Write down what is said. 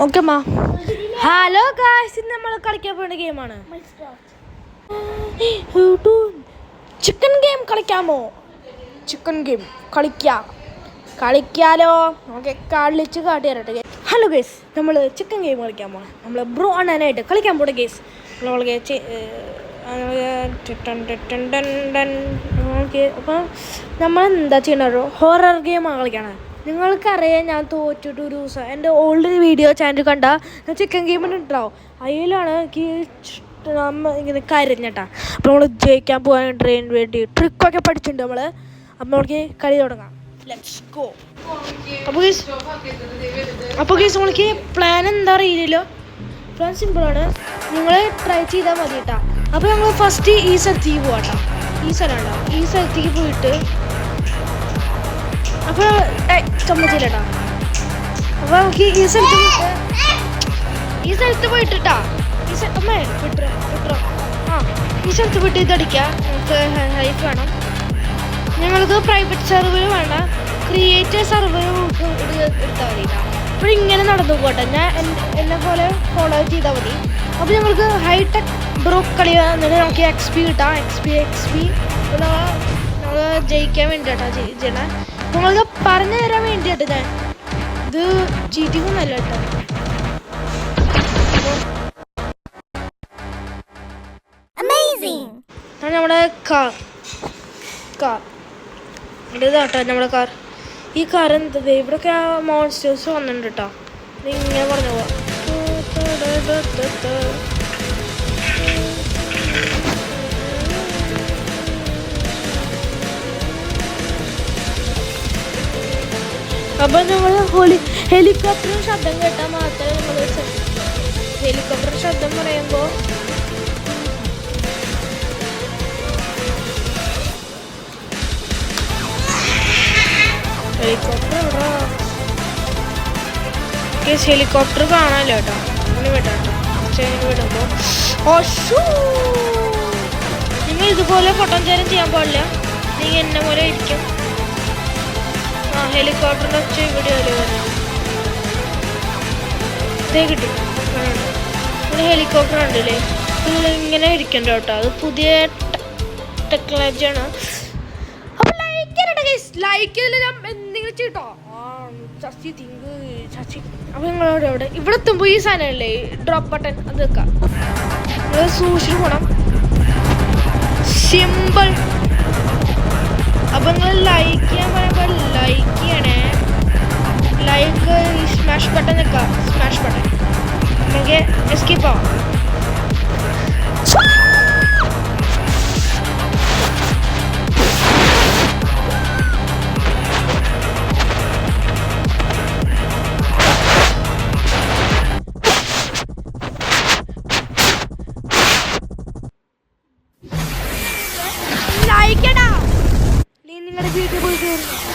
Okay മാ. Hello guys, ഇന്ന് നമ്മൾ കളിക്കാൻ പോകുന്ന ഗെയിമാണ് ചിക്കൻ ഗെയിം. കളിക്കാമോ? ചിക്കൻ ഗെയിം കളിക്കാലോ. ഓക്കെ, കളിച്ച് കാട്ടി തരട്ടെ. ഹലോ ഗേസ്, നമ്മൾ ചിക്കൻ ഗെയിം കളിക്കാൻ പോകണം. നമ്മൾ ബ്രോ അണ്ണനായിട്ട് കളിക്കാൻ പോകണം ഗേസ്. അപ്പം നമ്മൾ എന്താ ചെയ്യണോ, ഹൊറർ ഗെയിമാണ് കളിക്കണം. നിങ്ങൾക്കറിയാം, ഞാൻ തോറ്റിട്ട് ഒരു ദിവസം എൻ്റെ ഓൾഡ് വീഡിയോ ചാനൽ കണ്ടാൽ ഞാൻ ചിക്കൻ ഗെയിമിന് ഉണ്ടാവും. അതിലാണ് എനിക്ക് ഇങ്ങനെ കരഞ്ഞട്ടാ. അപ്പോൾ നമ്മൾ ജയിക്കാൻ പോകാൻ ട്രെയിൻ വേണ്ടി ട്രിക്കൊക്കെ പഠിച്ചിട്ടുണ്ട് നമ്മൾ. അപ്പോൾ നമുക്ക് കളി തുടങ്ങാം. Let's go. അപ്പോൾ ഗേസ് നമ്മൾക്ക് പ്ലാൻ എന്താ അറിയില്ലല്ലോ. പ്ലാൻ സിമ്പിളാണ്, നിങ്ങൾ ട്രൈ ചെയ്താൽ മതി കേട്ടോ. അപ്പോൾ നമ്മൾ ഫസ്റ്റ് ഈ സ്ഥലത്തേക്ക് പോകാം കേട്ടോ. ഈ സ്ഥലത്തേക്ക് പോയിട്ട് അപ്പോൾ ചമ്മച്ചില്ല. അപ്പോൾ നമുക്ക് ഈ സ്ഥലത്ത് പോയിട്ടാ ഈ സ്ഥലത്ത് പോയിട്ട് ഇതടിക്കാം. നമുക്ക് ലൈഫ് വേണം. ഞങ്ങൾക്ക് പ്രൈവറ്റ് സെർവർ വേണ്ട, ക്രിയേറ്റീവ് സെർവർ എടുത്താൽ മതി. അപ്പോൾ ഇങ്ങനെ നടന്നു പോകട്ടെ, ഞാൻ എന്നെ പോലെ ഫോളോ ചെയ്താൽ മതി. അപ്പോൾ ഞങ്ങൾക്ക് ഹൈടെക് ബ്രോ കളി എന്നിട്ട് നമുക്ക് XP കിട്ടാം. XP നമ്മൾ ജയിക്കാൻ വേണ്ടിയിട്ടാ ചെയ്യണേ. നിങ്ങൾക്ക് പറഞ്ഞു തരാൻ വേണ്ടിയിട്ട് ഞാൻ ഇത് ചീറ്റിങ്ങൊന്നല്ല കേട്ടോ. നമ്മുടെ കാർ ഇതാട്ടോ നമ്മുടെ കാർ. ഈ കാർ എന്തത്, ഇവിടെയൊക്കെ മോൺസ്റ്റേഴ്സ് വന്നിട്ടുണ്ട് കേട്ടോ. ഇങ്ങനെ പറഞ്ഞു പോവാം. അപ്പം നമ്മൾ ഹെലികോപ്റ്ററിന് ശബ്ദം കേട്ടാൽ മാത്രമേ നമ്മൾ ഹെലികോപ്റ്റർ ശബ്ദം പറയുമ്പോൾ ഹെലികോപ്റ്റർ കാണാമല്ലോ കേട്ടോ. അങ്ങനെ വിടാം കേട്ടോ. പക്ഷേ വിടുമ്പോൾ നിങ്ങൾ ഇതുപോലെ പൊട്ടൻചാരം ചെയ്യാൻ പാടില്ല. നിങ്ങൾ എന്നെ പോലെ ഇരിക്കും. ഹെലികോപ്റ്ററിൻ്റെ ഒച്ച ഇവിടെ ഇതേ കിട്ടി. ഇവിടെ ഹെലികോപ്റ്റർ ഉണ്ടല്ലേ, ഇങ്ങനെ ഇരിക്കണ്ട കേട്ടോ. അത് പുതിയ ടെക്നോളജിയാണ്. അപ്പം ലൈക്ക് ചെയ്തില്ല ഞാൻ എന്തെങ്കിലും ചെയ്യട്ടോ. അപ്പം നിങ്ങളോട് ഇവിടെ എത്തുമ്പോൾ ഈ സാധനമല്ലേ ഡ്രോപ്പ് ബട്ടൺ, അത് വെക്കാം. നിങ്ങൾ സൂക്ഷിച്ച് പോകണം. സിമ്പിൾ. അപ്പം നിങ്ങൾ ലൈക്ക് ചെയ്യാൻ പറയുമ്പോൾ ലൈക്ക് ചെയ്യണേ. ലൈക്ക് സ്മാഷ് ബട്ടൺ നിൽക്കാം. സ്മാഷ് ബട്ടൺ നമുക്ക് എസ്കേപ്പ് ആവാം. നിങ്ങളുടെ വീട്ടിൽ പോയി കയറുന്നു.